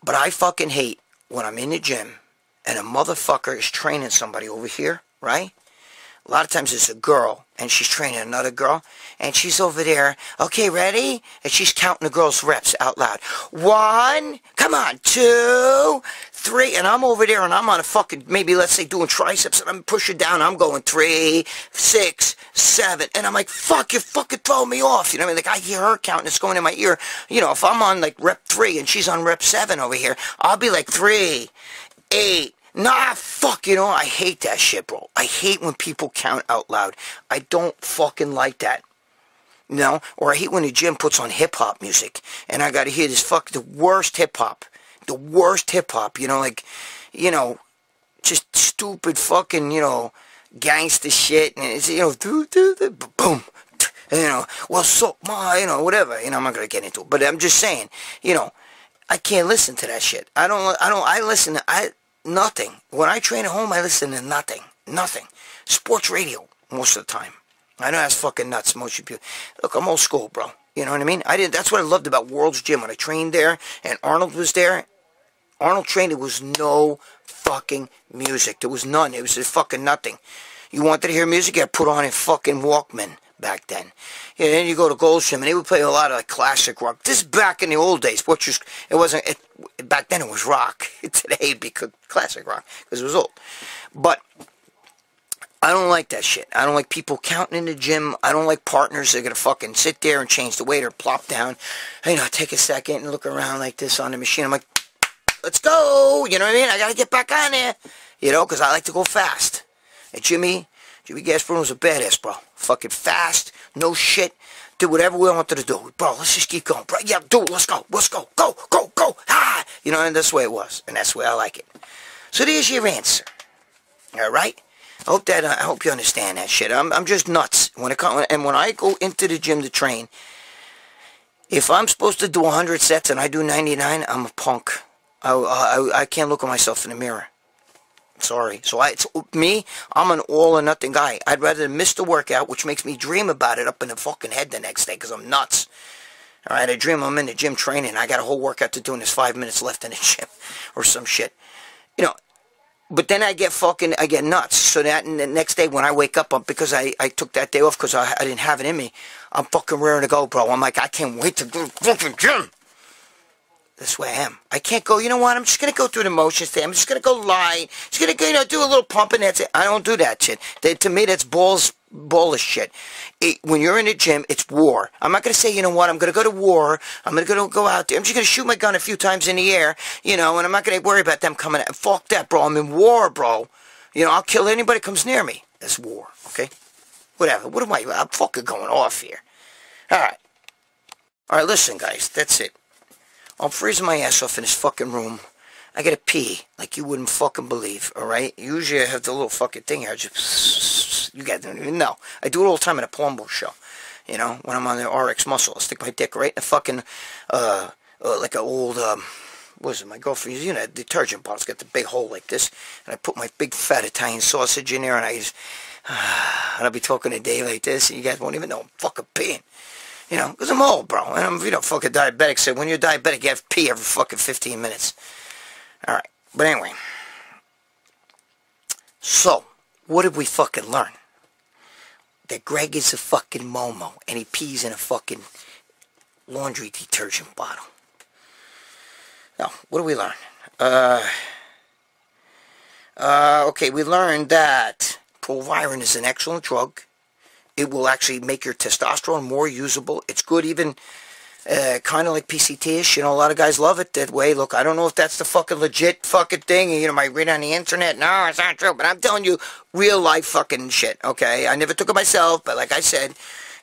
But I fucking hate when I'm in the gym and a motherfucker is training somebody over here, right? A lot of times it's a girl, and she's training another girl, and she's over there, okay, ready? And she's counting the girl's reps out loud. 1, come on, 2, 3, and I'm over there, and I'm on a fucking, maybe let's say doing triceps, and I'm pushing down, I'm going 3, 6, 7, and I'm like, fuck, you fucking throw me off, you know what I mean? Like, I hear her counting, it's going in my ear. You know, if I'm on, like, rep 3, and she's on rep 7 over here, I'll be like, 3, 8, nah, fuck, you know, I hate that shit, bro. I hate when people count out loud. I don't fucking like that. You know? Or I hate when the gym puts on hip-hop music, and I gotta hear this the worst hip-hop. The worst hip-hop, you know, like, you know, just stupid fucking, you know, gangster shit, and it's, you know, boom. You know, well, so, you know, whatever. You know, I'm not gonna get into it, but I'm just saying, you know, I can't listen to that shit. I listen to, nothing. When I train at home, I listen to nothing. Nothing. Sports radio, most of the time. I know that's fucking nuts, most of you. Look, I'm old school, bro. You know what I mean? That's what I loved about World's Gym. When I trained there, and Arnold was there. Arnold trained, there was no fucking music. There was none. It was just fucking nothing. You wanted to hear music, you had to put on a fucking Walkman back then. Yeah, then you go to Gold's Gym, and they would play a lot of like classic rock. This is back in the old days, which is, it wasn't, back then it was rock. Today it'd be classic rock, because it was old. But I don't like that shit. I don't like people counting in the gym. I don't like partners that are going to fucking sit there and change the weight or plop down. You know, take a second and look around like this on the machine. I'm like, let's go. You know what I mean? I got to get back on there. You know, because I like to go fast. And Jimmy Gasparino was a badass, bro. Fucking fast, no shit. Did whatever we wanted to do. Bro, let's just keep going. Bro, yeah, do it. Let's go. Let's go. Go, go, go. Ah! You know, and that's the way it was. And that's the way I like it. So there's your answer. All right? I hope you understand that shit. I'm just nuts. When I go into the gym to train, if I'm supposed to do 100 sets and I do 99, I'm a punk. I can't look at myself in the mirror. Sorry. So I'm an all or nothing guy. I'd rather miss the workout, which makes me dream about it up in the fucking head the next day, because I'm nuts. All right, I dream I'm in the gym training. I got a whole workout to do and there's 5 minutes left in the gym or some shit. You know, but then I get nuts. So that the next day when I wake up, because I took that day off because I didn't have it in me, I'm fucking raring to go, bro. I'm like, I can't wait to go to the fucking gym. That's where I am. I can't go, you know what, I'm just going to go through the motions today. I'm just going to go lie. Just going to, you know, do a little pump and that's it. I don't do that shit. To me, that's ballish shit. When you're in the gym, it's war. I'm not going to say, you know what, I'm going to go to war. I'm going to go out there. I'm just going to shoot my gun a few times in the air, you know, and I'm not going to worry about them coming out. Fuck that, bro. I'm in war, bro. You know, I'll kill anybody that comes near me. That's war, okay? Whatever. I'm fucking going off here. All right. All right, listen, guys. That's it. I'm freezing my ass off in this fucking room. I gotta pee like you wouldn't fucking believe, alright? Usually I have the little fucking thing here. I just, you guys don't even know. I do it all the time in a Colombo show. You know, when I'm on the RX muscle. I stick my dick right in the fucking, like an old, what is it, my girlfriend, you know, detergent bottle. It's got the big hole like this. And I put my big fat Italian sausage in there and I just, and I'll be talking a day like this and you guys won't even know I'm fucking peeing. You know, because I'm old, bro. And I'm, you know, fucking diabetic. So when you're diabetic, you have to pee every fucking 15 minutes. Alright. But anyway. So, what did we fucking learn? That Greg is a fucking Momo. And he pees in a fucking laundry detergent bottle. Now, what did we learn? Okay, we learned that Proviron is an excellent drug. It will actually make your testosterone more usable. It's good even kind of like PCT-ish. You know, a lot of guys love it that way. Look, I don't know if that's the fucking legit fucking thing. You know, might read on the internet. No, it's not true. But I'm telling you, real life fucking shit, okay? I never took it myself, but like I said,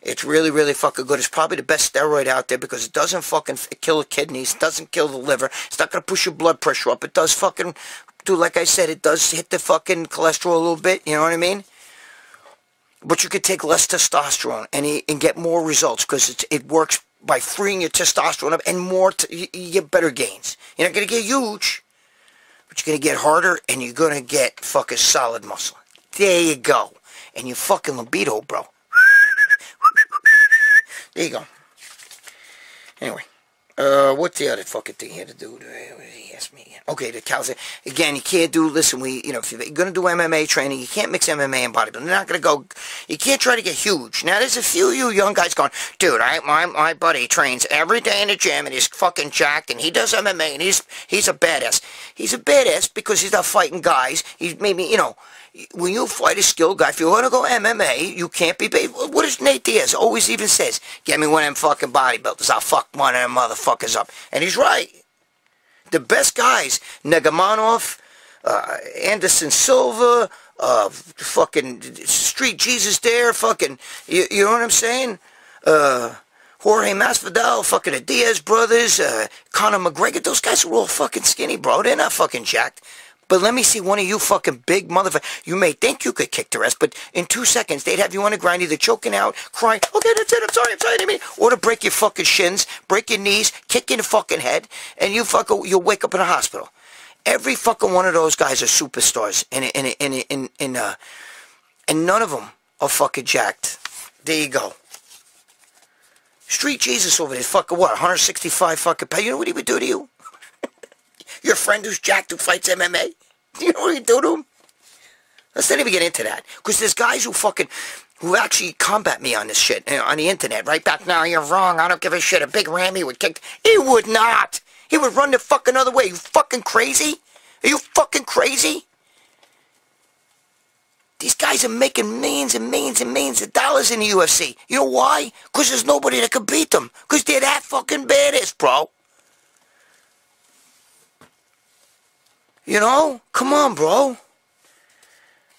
it's really, really fucking good. It's probably the best steroid out there because it doesn't fucking kill the kidneys. It doesn't kill the liver. It's not going to push your blood pressure up. It does fucking do, like I said, it does hit the fucking cholesterol a little bit. You know what I mean? But you could take less testosterone and get more results because it works by freeing your testosterone up and more. You get better gains. You're not going to get huge, but you're going to get harder and you're going to get fucking solid muscle. There you go. And your fucking libido, bro. There you go. Anyway. What's the other fucking thing here to do? He asked me again. Okay, the cows. Again, you can't do, listen, you know, if you're going to do MMA training, you can't mix MMA and bodybuilding. They're not going to go, you can't try to get huge. Now, there's a few of you young guys going, dude, my buddy trains every day in the gym and he's fucking jacked and he does MMA and he's a badass. He's a badass because he's not fighting guys. He's maybe, you know, when you fight a skilled guy, if you want to go MMA, you can't be paid. What does Nate Diaz always even says? Get me one of them fucking bodybuilders. I'll fuck one of them motherfuckers up. And he's right. The best guys, Negamanov, Anderson Silva, fucking Street Jesus there, fucking, you know what I'm saying? Jorge Masvidal, fucking the Diaz brothers, Conor McGregor, those guys are all fucking skinny, bro. They're not fucking jacked. But let me see one of you fucking big motherfuckers. You may think you could kick the rest, but in 2 seconds, they'd have you on the ground either choking out, crying, okay, that's it, I'm sorry, I didn't mean, or to break your fucking shins, break your knees, kick you in the fucking head, and you'll wake up in a hospital. Every fucking one of those guys are superstars, and none of them are fucking jacked. There you go. Street Jesus over there, fucking what, 165 fucking pounds. You know what he would do to you? Your friend who's jacked who fights MMA? You know what you do to him? Let's not even get into that. Because there's guys who actually combat me on this shit, on the internet. Right back now, you're wrong. I don't give a shit. A big Rammy would kick. He would not. He would run the fucking other way. You fucking crazy? Are you fucking crazy? These guys are making millions and millions and millions of dollars in the UFC. You know why? Because there's nobody that can beat them. Because they're that fucking badass, bro. You know? Come on, bro.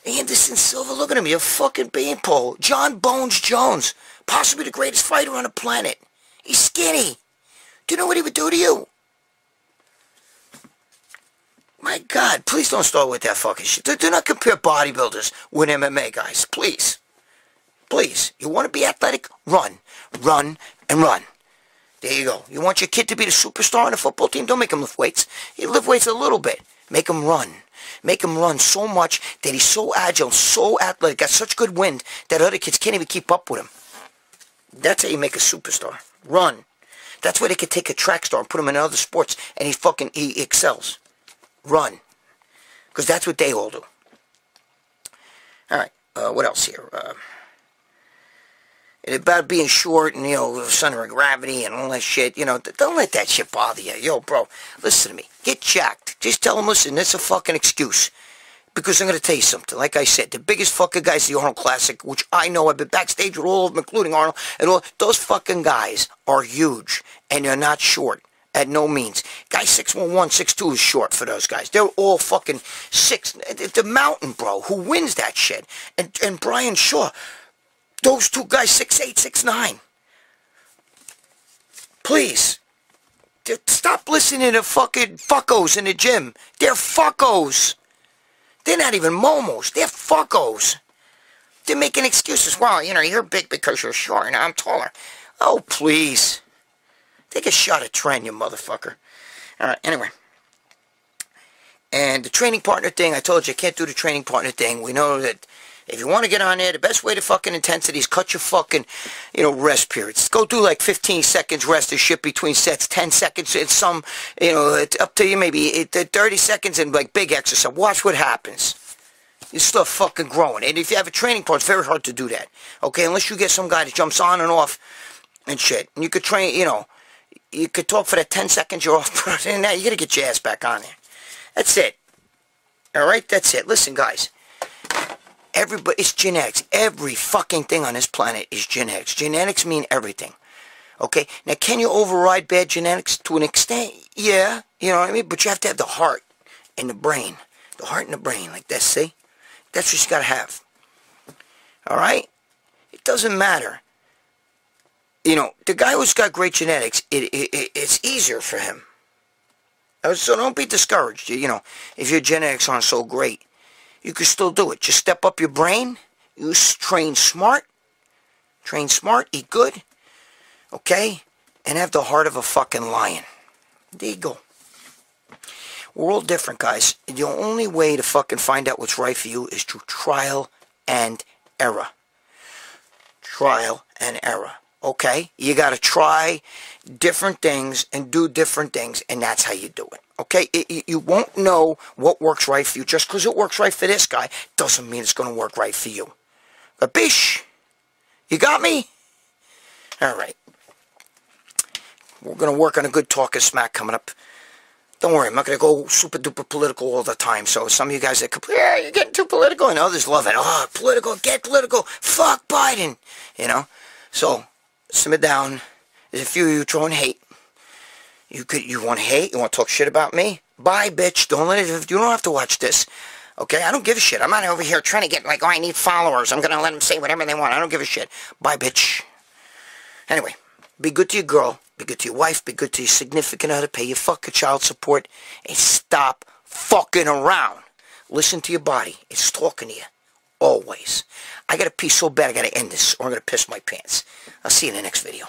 Anderson Silva, look at him. You're a fucking beanpole. John Bones Jones. Possibly the greatest fighter on the planet. He's skinny. Do you know what he would do to you? My God, please don't start with that fucking shit. Do not compare bodybuilders with MMA guys. Please. Please. You want to be athletic? Run. Run and run. There you go. You want your kid to be the superstar on the football team? Don't make him lift weights. You lift weights a little bit. Make him run. Make him run so much that he's so agile, so athletic, got such good wind that other kids can't even keep up with him. That's how you make a superstar. Run. That's why they could take a track star and put him in other sports and he excels. Run. Because that's what they all do. Alright, what else here? About being short and, center of gravity and all that shit. Don't let that shit bother you. Yo, bro, listen to me. Get jacked. Just tell them, listen, that's a fucking excuse. Because I'm going to tell you something. Like I said, the biggest fucking guys, the Arnold Classic, which I know, I've been backstage with all of them, including Arnold, and all, those fucking guys are huge. And they're not short. At no means. Guy 6'1", 6'2" is short for those guys. They're all fucking 6. The Mountain, bro, who wins that shit. And Brian Shaw. Those two guys, 6'8", 6'9". Please. Stop listening to fucking fuckos in the gym. They're fuckos. They're not even momos. They're fuckos. They're making excuses. Well, you're big because you're short and I'm taller. Oh, please. Take a shot at Trent, you motherfucker. Alright, anyway. And the training partner thing, I told you I can't do the training partner thing. We know that if you want to get on there, the best way to fucking intensity is cut your fucking, rest periods. Go do like 15 seconds rest or shit between sets, 10 seconds, and some, it's up to you, maybe 30 seconds and like big exercise. Watch what happens. You start fucking growing. And if you have a training partner, it's very hard to do that. Okay, unless you get some guy that jumps on and off and shit. And you could train, you could talk for that 10 seconds you're off, but you got to get your ass back on there. That's it. Alright, that's it. Listen, guys. Everybody, it's genetics. Every fucking thing on this planet is genetics. Genetics mean everything. Okay? Now, can you override bad genetics to an extent? Yeah. You know what I mean? But you have to have the heart and the brain. The heart and the brain, like this, see? That's what you got to have. Alright? It doesn't matter. The guy who's got great genetics, it's easier for him. So don't be discouraged. If your genetics aren't so great, you can still do it. Just step up your brain. You train smart. Train smart. Eat good. Okay? And have the heart of a fucking lion. There you go. We're all different, guys. The only way to fucking find out what's right for you is through trial and error. Trial and error. Okay? You got to try different things and do different things, and that's how you do it. Okay? You won't know what works right for you. Just because it works right for this guy doesn't mean it's going to work right for you. Capiche? You got me? Alright. We're going to work on a good talk of smack coming up. Don't worry, I'm not going to go super duper political all the time. So some of you guys that complain, yeah, you're getting too political, and others love it. Oh, political, get political. Fuck Biden. So, simmer down. There's a few of you throwing hate. You want to hate? You want to talk shit about me? Bye, bitch. You don't have to watch this. Okay? I don't give a shit. I'm not over here trying to get like, I need followers. I'm going to let them say whatever they want. I don't give a shit. Bye, bitch. Anyway, be good to your girl. Be good to your wife. Be good to your significant other. Pay your fucking child support. And stop fucking around. Listen to your body. It's talking to you. Always. I got to pee so bad I got to end this or I'm going to piss my pants. I'll see you in the next video.